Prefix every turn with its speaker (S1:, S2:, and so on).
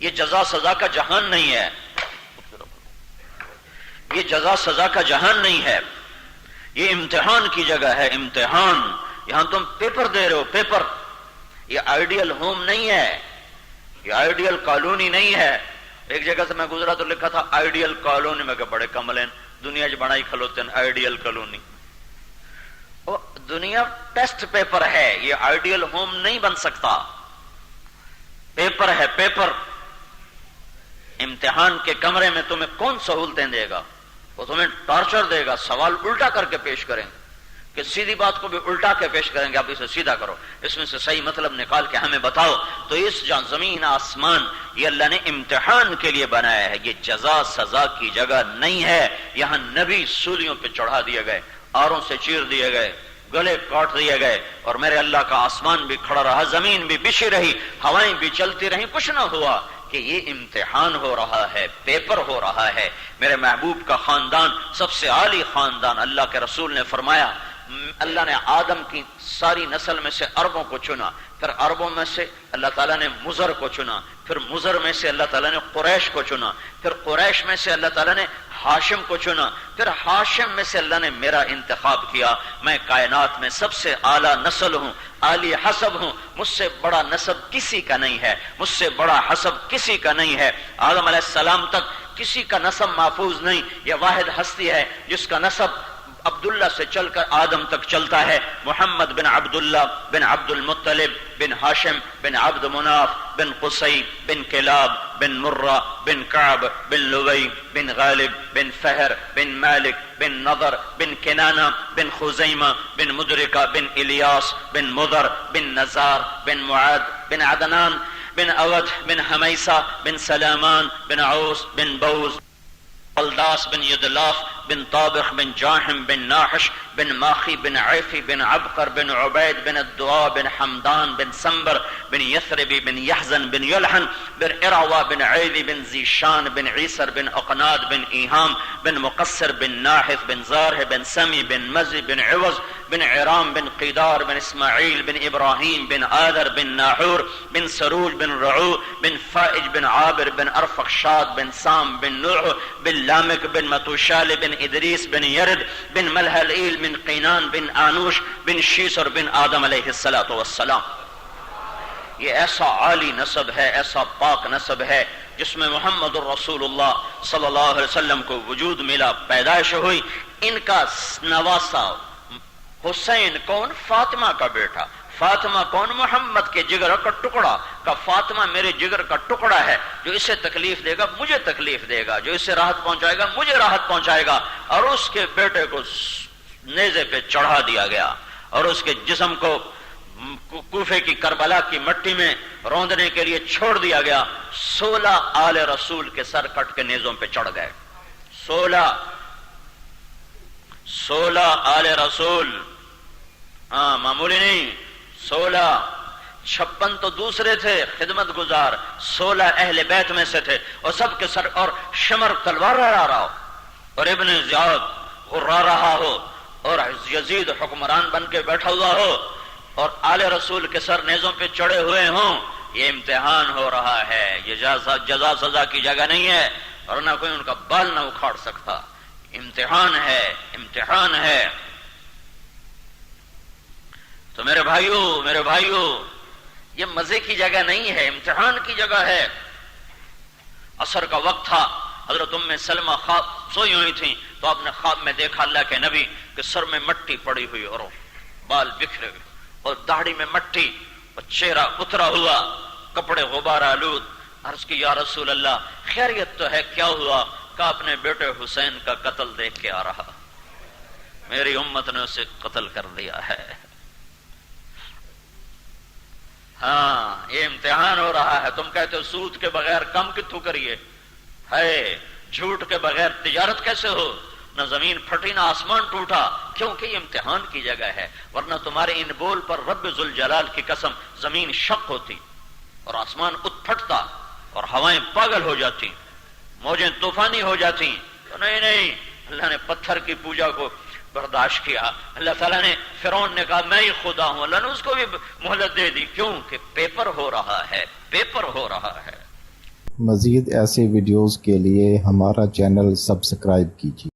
S1: یہ جزا سزا کا جہان نہیں ہے، یہ جزا سزا کا جہان نہیں ہے، یہ امتحان کی جگہ ہے، امتحان۔ یہاں تم پیپر دے رہے ہو، پیپر۔ یہ آئیڈیل ہوم نہیں ہے، یہ آئیڈیل کالونی نہیں ہے۔ ایک جگہ سے میں گزرا تو لکھا تھا آئیڈیل کالونی، میں کہ بڑے کملین دنیا چ بڑائی کھلوتے ہیں آئیڈیل کالونی۔ دنیا ٹیسٹ پیپر ہے، یہ آئیڈیل ہوم نہیں بن سکتا، پیپر ہے، پیپر۔ امتحان کے کمرے میں تمہیں کون سہولتیں دے گا؟ وہ تمہیں ٹارچر دے گا، سوال الٹا کر کے پیش کریں گے کہ سیدھی بات کو بھی الٹا کے پیش کریں گے، آپ اسے سیدھا کرو، اس میں سے صحیح مطلب نکال کے ہمیں بتاؤ۔ تو اس جہاں زمین آسمان یہ اللہ نے امتحان کے لیے بنایا ہے، یہ جزا سزا کی جگہ نہیں ہے۔ یہاں نبی سولیوں پہ چڑھا دیے گئے، آروں سے چیر دیے گئے، گلے کاٹ دیے گئے، اور میرے اللہ کا آسمان بھی کھڑا رہا، زمین بھی بچھی رہی، ہوائیں بھی چلتی رہیں، کچھ نہ ہوا کہ یہ امتحان ہو رہا ہے، پیپر ہو رہا ہے۔ میرے محبوب کا خاندان سب سے عالی خاندان، اللہ کے رسول نے فرمایا اللہ نے آدم کی ساری نسل میں سے عربوں کو چنا، پھر عربوں میں سے اللہ تعالیٰ نے مضر کو چنا، پھر مضر میں سے اللہ تعالیٰ نے قریش کو چنا، پھر قریش میں سے اللہ تعالیٰ نے ہاشم کو چنا، پھر ہاشم میں سے اللہ نے میرا انتخاب کیا۔ میں کائنات میں سب سے اعلیٰ نسل ہوں، عالی حسب ہوں، مجھ سے بڑا نسب کسی کا نہیں ہے، مجھ سے بڑا حسب کسی کا نہیں ہے۔ آدم علیہ السلام تک کسی کا نسب محفوظ نہیں، یہ واحد ہستی ہے جس کا نسب عبداللہ سے چل کر آدم تک چلتا ہے۔ محمد بن عبداللہ بن عبد المطلب بن ہاشم بن عبد مناف بن قصی بن کلاب بن مرہ بن کعب بن لوی بن غالب بن فہر بن مالک بن نضر بن کنانہ بن خزیمہ بن مدرکہ بن الیاس بن مضر بن نزار بن معاد بن عدنان بن اود بن حمیسہ بن سلامان بن عوس بن بوز الداس بن یدلاف بن طابخ بن جاحم بن ناحش بن ماخی بن عیفی بن عبقر بن عبید بن الدعاء بن حمدان بن سنبر بن یثربی بن یحزن بن یلحن بن ارعوى بن عیدی بن زیشان بن عیسر بن اقناد بن ایہام بن مقصر بن ناحث بن زارح بن سمی بن مزی بن عوض بن عرام بن قیدار بن اسماعیل بن ابراہیم بن آدر بن ناحور بن سرول بن رعو بن فائج بن عابر بن ارفخشاد بن سام بن نوح بن لامک بن متوشال بن ادریس بن یرد بن ملحلئیل بن قینان بن آنوش بن شیسر بن آدم علیہ السلام۔ یہ ایسا عالی نسب ہے، ایسا پاک نسب ہے جس میں محمد الرسول اللہ صلی اللہ علیہ وسلم کو وجود ملا، پیدائش ہوئی۔ ان کا نواسا حسین کون؟ فاطمہ کا بیٹا۔ فاطمہ کون؟ محمد کے جگر کا ٹکڑا کا فاطمہ میرے جگر کا ٹکڑا ہے، جو اسے تکلیف دے گا مجھے تکلیف دے گا، جو اسے راحت پہنچائے گا مجھے راحت پہنچائے گا۔ اور اس کے بیٹے کو نیزے پہ چڑھا دیا گیا اور اس کے جسم کو کوفے کی کربلا کی مٹی میں روندنے کے لیے چھوڑ دیا گیا۔ 16 آل رسول کے سر کٹ کے نیزوں پہ چڑھ گئے۔ 16 آل رسول، ہاں معمولی نہیں، 16۔ 56 تو دوسرے تھے خدمت گزار، 16 اہل بیت میں سے تھے، اور سب کے سر، اور شمر تلوار لہرا رہا ہو، اور ابن زیاد غرا رہا ہو، اور یزید حکمران بن کے بیٹھا ہوا ہو، اور آل رسول کے سر نیزوں پہ چڑھے ہوئے ہوں۔ یہ امتحان ہو رہا ہے، یہ جزا سزا کی جگہ نہیں ہے، اور نہ کوئی ان کا بال نہ اکھاڑ سکتا۔ امتحان ہے، امتحان ہے۔ تو میرے بھائیوں یہ مزے کی جگہ نہیں ہے، امتحان کی جگہ ہے۔ عصر کا وقت تھا، حضرت ام سلمہ خواب سوئی ہوئی تھیں، تو آپ نے خواب میں دیکھا اللہ کے نبی کہ سر میں مٹی پڑی ہوئی اور بال بکھرے ہوئے اور داڑھی میں مٹی اور چہرہ اترا ہوا، کپڑے غبار آلود۔ عرض کی یا رسول اللہ خیریت تو ہے، کیا ہوا؟ کہ اپنے بیٹے حسین کا قتل دیکھ کے آ رہا، میری امت نے اسے قتل کر دیا ہے۔ ہاں یہ امتحان ہو رہا ہے۔ تم کہتے ہو سود کے بغیر کم کتوں کریے، ہے جھوٹ کے بغیر تجارت کیسے ہو؟ نہ زمین پھٹی نہ آسمان ٹوٹا، کیونکہ یہ امتحان کی جگہ ہے، ورنہ تمہارے ان بول پر رب ذوالجلال کی قسم زمین شق ہوتی اور آسمان اٹھ پھٹتا اور ہوائیں پاگل ہو جاتی، موجیں طوفانی ہو جاتی۔ تو نہیں، اللہ نے پتھر کی پوجا کو برداشت کیا۔ اللہ تعالیٰ نے فرعون نے کہا میں ہی خدا ہوں، اللہ نے اس کو بھی مہلت دے دی، کیوں کہ پیپر ہو رہا ہے، پیپر ہو رہا ہے۔
S2: مزید ایسے ویڈیوز کے لیے ہمارا چینل سبسکرائب کیجیے۔